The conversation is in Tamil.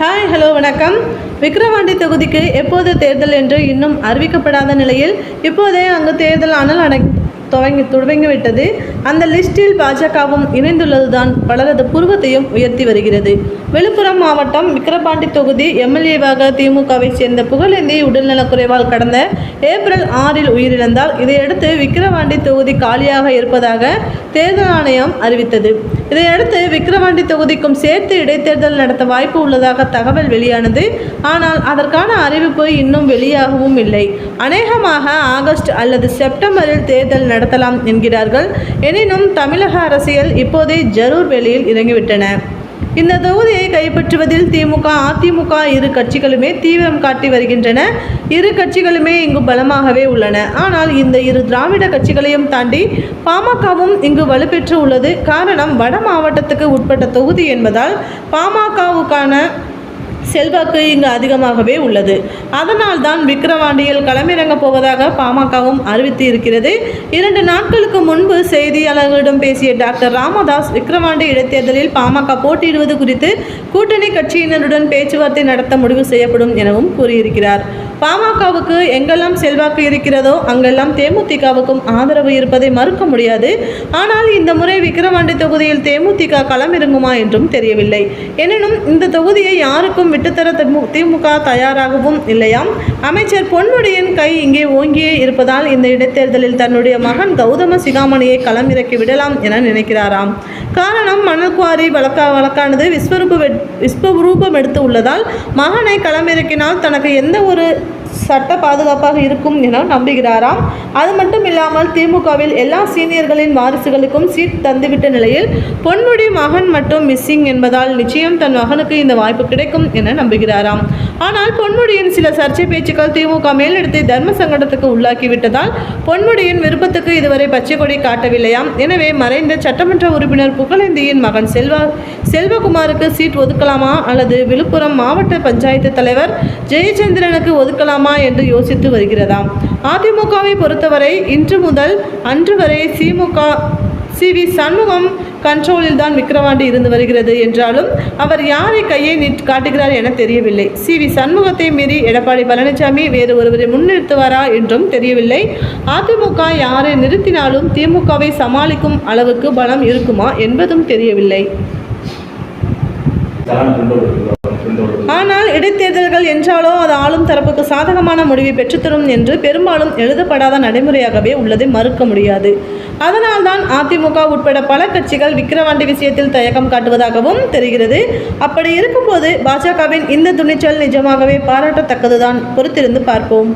ஹாய் ஹலோ வணக்கம். விக்கிரவாண்டி தொகுதிக்கு எப்போது தேர்தல் என்று இன்னும் அறிவிக்கப்படாத நிலையில் இப்போதே அங்கு தேர்தல் அனல் தொடங்கிவிட்டது. அந்த லிஸ்டில் பாஜகவும் இணைந்துள்ளதுதான் பலரது புருவத்தையும் உயர்த்தி வருகிறது. விழுப்புரம் மாவட்டம் விக்கிரவாண்டி தொகுதி எம்எல்ஏவாக திமுகவை சேர்ந்த புகழேந்தி உடல்நலக்குறைவால் கடந்த ஏப்ரல் 6 உயிரிழந்தார். இதையடுத்து விக்கிரவாண்டி தொகுதி காலியாக இருப்பதாக தேர்தல் ஆணையம் அறிவித்தது. இதையடுத்து விக்கிரவாண்டி தொகுதிக்கும் சேர்த்து இடைத்தேர்தல் நடத்த வாய்ப்பு உள்ளதாக தகவல் வெளியானது. ஆனால் அதற்கான அறிவிப்பு இன்னும் வெளியாகவும் இல்லை. அநேகமாக ஆகஸ்ட் அல்லது செப்டம்பரில் தேர்தல் நடத்தலாம் என்கிறார்கள். எனினும் தமிழக அரசியல் இப்போதே ஜரூர் வேலையில் இறங்கிவிட்டன. இந்த தொகுதியை கைப்பற்றுவதில் திமுக அதிமுக இரு கட்சிகளுமே தீவிரம் காட்டி வருகின்றன. இரு கட்சிகளுமே இங்கு பலமாகவே உள்ளன. ஆனால் இந்த இரு திராவிட கட்சிகளையும் தாண்டி பாமகவும் இங்கு வலுப்பெற்று உள்ளது. காரணம், வட மாவட்டத்துக்கு உட்பட்ட தொகுதி என்பதால் பாமகவுக்கான செல்வாக்கு இங்கு அதிகமாகவே உள்ளது. அதனால் தான் விக்கிரவாண்டியில் களமிறங்க போவதாக பாமகவும் அறிவித்து இருக்கிறது. 2 நாட்களுக்கு முன்பு செய்தியாளர்களிடம் பேசிய டாக்டர் ராமதாஸ் விக்கிரவாண்டி இடைத்தேர்தலில் பாமக போட்டியிடுவது குறித்து கூட்டணி கட்சியினருடன் பேச்சுவார்த்தை நடத்த முடிவு செய்யப்படும் எனவும் கூறியிருக்கிறார். பாமகவுக்கு எங்கெல்லாம் செல்வாக்கு இருக்கிறதோ அங்கெல்லாம் தேமுதிகவுக்கும் ஆதரவு இருப்பதை மறுக்க முடியாது. ஆனால் இந்த முறை விக்கிரவாண்டி தொகுதியில் தேமுதிக களமிறங்குமா என்றும் தெரியவில்லை. எனினும் இந்த தொகுதியை யாருக்கும் விட்டுத்தர திமுக தயாராகவும் இல்லையாம். அமைச்சர் பொன்முடியின் கை இங்கே ஓங்கியே இருப்பதால் இந்த இடைத்தேர்தலில் தன்னுடைய மகன் கௌதம சிகாமணியை களமிறக்கி விடலாம் என நினைக்கிறாராம். காரணம், மணல் குவாரி வழக்கானது விஸ்வரூபம் எடுத்து உள்ளதால் மகனை களமிறக்கினால் தனக்கு எந்த ஒரு சட்ட பாதுகாப்பாக இருக்கும் என நம்புகிறாராம். அது மட்டும் இல்லாமல் திமுகவில் எல்லா சீனியர்களின் வாரிசுகளுக்கும் சீட் தந்துவிட்ட நிலையில் பொன்முடி மகன் மட்டும் மிஸ்ஸிங் என்பதால் நிச்சயம் தன் மகனுக்கு இந்த வாய்ப்பு கிடைக்கும் என நம்புகிறாராம். ஆனால் பொன்முடியின் சில சர்ச்சை பேச்சுக்கள் திமுக மேலிடத்தை தர்ம சங்கடத்துக்கு உள்ளாக்கிவிட்டதால் பொன்முடியின் விருப்பத்துக்கு இதுவரை பச்சை கொடி காட்டவில்லையாம். எனவே மறைந்த சட்டமன்ற உறுப்பினர் புகழேந்தியின் மகன் செல்வகுமாருக்கு சீட் ஒதுக்கலாமா அல்லது விழுப்புரம் மாவட்ட பஞ்சாயத்து தலைவர் ஜெயச்சந்திரனுக்கு ஒதுக்கலாமா என்று யோசித்து வருகிறதாம். அதிமுகவை பொறுத்தவரை இன்று முதல் அன்று வரை சி.வி. சண்முகம் கண்ட்ரோலில் தான் விக்கிரவாண்டி இருந்து வருகிறது என்றாலும் அவர் யாரை கையை காட்டுகிறார் என தெரியவில்லை. சி.வி. சண்முகத்தை மீறி எடப்பாடி பழனிசாமி வேறு ஒருவரை முன்னிறுத்துவாரா என்றும் தெரியவில்லை. அதிமுக யாரை நிறுத்தினாலும் திமுகவை சமாளிக்கும் அளவுக்கு பலம் இருக்குமா என்பதும் தெரியவில்லை. ஆனால் இடைத்தேர்தல்கள் என்றாலோ அது ஆளும் தரப்புக்கு சாதகமான முடிவை பெற்றுத்தரும் என்று பெரும்பாலும் எழுதப்படாத நடைமுறையாகவே உள்ளதை மறுக்க முடியாது. அதனால்தான் அதிமுக உட்பட பல கட்சிகள் விக்கிரவாண்டி விஷயத்தில் தயக்கம் காட்டுவதாகவும் தெரிகிறது. அப்படி இருக்கும்போது பாஜகவின் இந்த துணிச்சல் நிஜமாகவே பாராட்டத்தக்கதுதான். பொறுத்திருந்து பார்ப்போம்.